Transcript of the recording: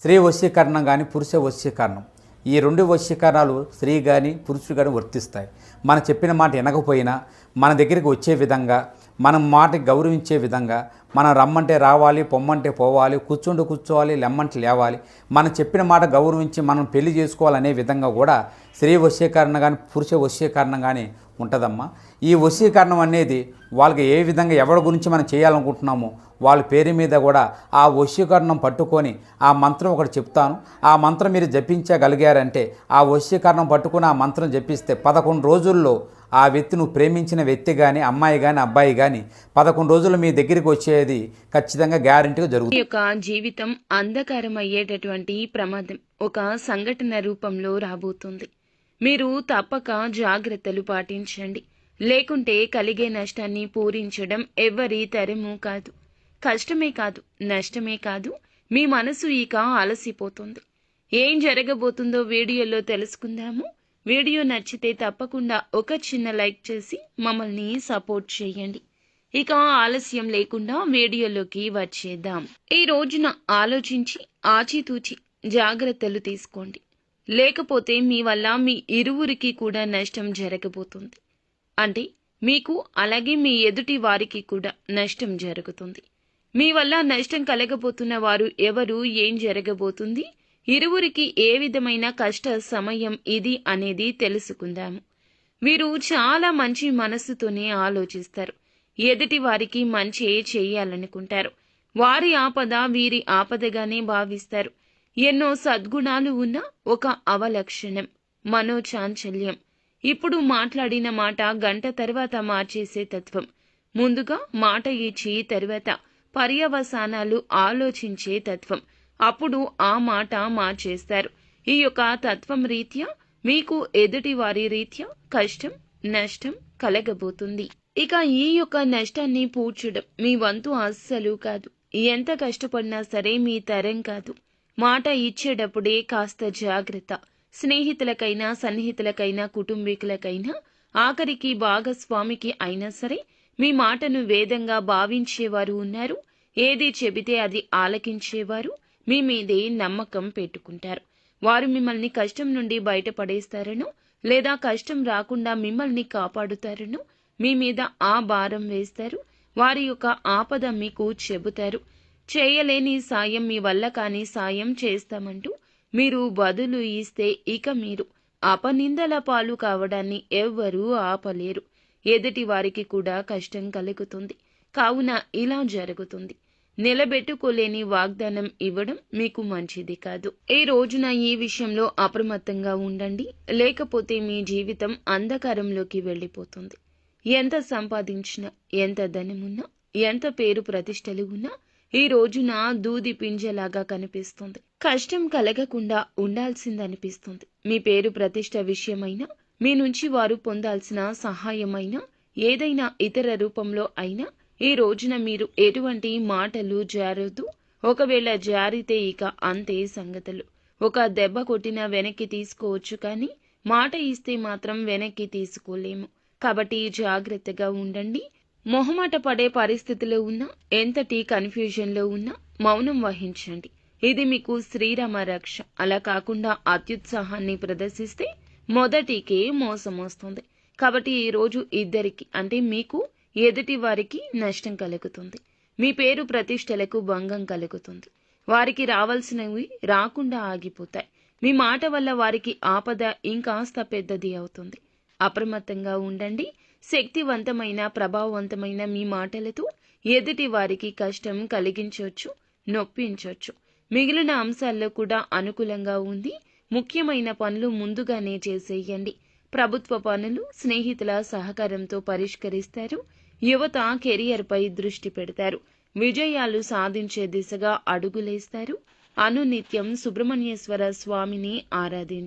స్త్రీ వశీకరణం కానీ పురుష వశీకరణం, ఈ రెండు వశీకరణాలు స్త్రీ కానీ పురుషుడు కానీ వర్తిస్తాయి. మనం చెప్పిన మాట వినకపోయినా మన దగ్గరికి వచ్చే విధంగా, మనం మాటకి గౌరవించే విధంగా, మనం రమ్మంటే రావాలి, పొమ్మంటే పోవాలి, కూర్చుంటే కూర్చోవాలి, లెమ్మంటే లేవాలి, మనం చెప్పిన మాట గౌరవించి మనం పెళ్లి చేసుకోవాలనే విధంగా కూడా స్త్రీ వశీకరణ కానీ పురుష వశీకరణం కానీ ఉంటుందమ్మా. ఈ వశీకరణం అనేది వాళ్ళకి ఏ విధంగా ఎవరి గురించి మనం చేయాలనుకుంటున్నామో వాళ్ళ పేరు మీద కూడా ఆ వశీకరణం పట్టుకొని ఆ మంత్రం ఒకటి చెప్తాను. ఆ మంత్రం మీరు జపించగలిగారంటే ఆ వశీకరణం పట్టుకొని ఆ మంత్రం జపిస్తే 11 రోజుల్లో ఆ వ్యక్తి, నువ్వు ప్రేమించిన వ్యక్తి కానీ అమ్మాయి కానీ అబ్బాయి కానీ 11 రోజులు మీ దగ్గరికి వచ్చేది ఖచ్చితంగా గ్యారెంటీగా జరుగుతుంది. ఈ యొక్క జీవితం అంధకారం అయ్యేటటువంటి ప్రమాదం ఒక సంఘటన రూపంలో రాబోతుంది. మీరు తప్పక జాగ్రత్తలు పాటించండి. లేకుంటే కలిగే నష్టాన్ని పూరించడం ఎవ్వరి తరము కాదు. కష్టమే కాదు, నష్టమే కాదు, మీ మనసు ఇక అలసిపోతుంది. ఏం జరగబోతుందో వీడియోలో తెలుసుకుందాము. వీడియో నచ్చితే తప్పకుండా ఒక చిన్న లైక్ చేసి మమ్మల్ని సపోర్ట్ చేయండి. ఇక ఆలస్యం లేకుండా వీడియోలోకి వచ్చేద్దాం. ఈ రోజున ఆలోచించి ఆచితూచి జాగ్రత్తలు తీసుకోండి. లేకపోతే మీ వల్ల మీ ఇరువురికి కూడా నష్టం జరగబోతుంది. అంటే మీకు అలాగే మీ ఎదుటి వారికి కూడా నష్టం జరుగుతుంది. మీ వల్ల నష్టం కలగబోతున్న వారు ఎవరు, ఏం జరగబోతుంది, ఇరువురికి ఏ విధమైన కష్ట సమయం ఇది అనేది తెలుసుకుందాము. వీరు చాలా మంచి మనస్సుతోనే ఆలోచిస్తారు. ఎదుటి వారికి మంచి చేయాలనుకుంటారు. వారి ఆపద వీరి ఆపదగానే భావిస్తారు. ఎన్నో సద్గుణాలు ఉన్న ఒక అవలక్షణం మనోచాంచల్యం. ఇప్పుడు మాట్లాడిన మాట గంట తర్వాత మార్చేసే తత్వం. ముందుగా మాట ఇచ్చి తర్వాత పర్యవసానాలు ఆలోచించే తత్వం. అప్పుడు ఆ మాట మార్చేస్తారు. ఈ యొక్క తత్వం రీత్యా మీకు ఎదుటి వారి రీత్యా కష్టం నష్టం కలగబోతుంది. ఇక ఈ యొక్క నష్టాన్ని పూడ్చడం మీ వంతు అస్సలు కాదు. ఎంత కష్టపడినా సరే మీ తరం కాదు. మాట ఇచ్చేటప్పుడే కాస్త జాగ్రత్త. స్నేహితులకైనా సన్నిహితులకైనా కుటుంబీకులకైనా ఆఖరికి భాగస్వామికి అయినా సరే మీ మాటను వేదంగా భావించేవారు ఉన్నారు. ఏది చెబితే అది ఆలకించేవారు మీ మీదే నమ్మకం పెట్టుకుంటారు. వారు మిమ్మల్ని కష్టం నుండి బయటపడేస్తారనో లేదా కష్టం రాకుండా మిమ్మల్ని కాపాడుతారనో మీ మీద ఆ భారం వేస్తారు. వారి యొక్క ఆపద మీకు చెబుతారు. చేయలేని సాయం, మీ వల్ల కాని సాయం చేస్తామంటూ మీరు బదులు ఇస్తే ఇక మీరు అపనిందల పాలు కావడాన్ని ఎవ్వరూ ఆపలేరు. ఎదుటి వారికి కూడా కష్టం కలుగుతుంది. కావున ఇలా జరుగుతుంది. నిలబెట్టుకోలేని వాగ్దానం ఇవ్వడం మీకు మంచిది కాదు. ఈ రోజున ఈ విషయంలో అప్రమత్తంగా ఉండండి. లేకపోతే మీ జీవితం అంధకారంలోకి వెళ్ళిపోతుంది. ఎంత సంపాదించినా, ఎంత ధనమున్నా, ఎంత పేరు ప్రతిష్టలు ఉన్నా ఈ రోజున దూది పింజలాగా కనిపిస్తుంది. కష్టం కలగకుండా ఉండాల్సిందనిపిస్తుంది. మీ పేరు ప్రతిష్ట విషయమైనా, మీ నుంచి వారు పొందాల్సిన సహాయమైనా, ఏదైనా ఇతర రూపంలో అయినా ఈ రోజున మీరు ఎటువంటి మాటలు జారొద్దు. ఒకవేళ జారితే ఇక అంతే సంగతులు. ఒక దెబ్బ కొట్టినా వెనక్కి తీసుకోవచ్చు, కానీ మాట ఇస్తే మాత్రం వెనక్కి తీసుకోలేము. కాబట్టి జాగ్రత్తగా ఉండండి. మొహమాట పడే పరిస్థితిలో ఉన్నా, ఎంతటి కన్ఫ్యూజన్లో ఉన్నా మౌనం వహించండి. ఇది మీకు శ్రీరామ రక్ష. అలా కాకుండా అత్యుత్సాహాన్ని ప్రదర్శిస్తే మొదటికే మోసం వస్తుంది. కాబట్టి ఈ రోజు ఇద్దరికి, అంటే మీకు ఎదుటి వారికి నష్టం కలుగుతుంది. మీ పేరు ప్రతిష్టలకు భంగం కలుగుతుంది. వారికి రావాల్సినవి రాకుండా ఆగిపోతాయి. మీ మాట వల్ల వారికి ఆపద ఇంకాస్త పెద్దది అవుతుంది. అప్రమత్తంగా ఉండండి. శక్తివంతమైన ప్రభావవంతమైన మీ మాటలతో ఎదుటి వారికి కష్టం కలిగించవచ్చు, నొప్పించవచ్చు. మిగిలిన అంశాల్లో కూడా అనుకూలంగా ఉంది. ముఖ్యమైన పనులు ముందుగానే చేసేయండి. ప్రభుత్వ పనులు స్నేహితుల సహకారంతో పరిష్కరిస్తారు. యువత కెరియర్పై దృష్టి పెడతారు. విజయాలు సాధించే దిశగా అడుగులేస్తారు. అనునిత్యం సుబ్రహ్మణ్యేశ్వర స్వామిని ఆరాధించారు.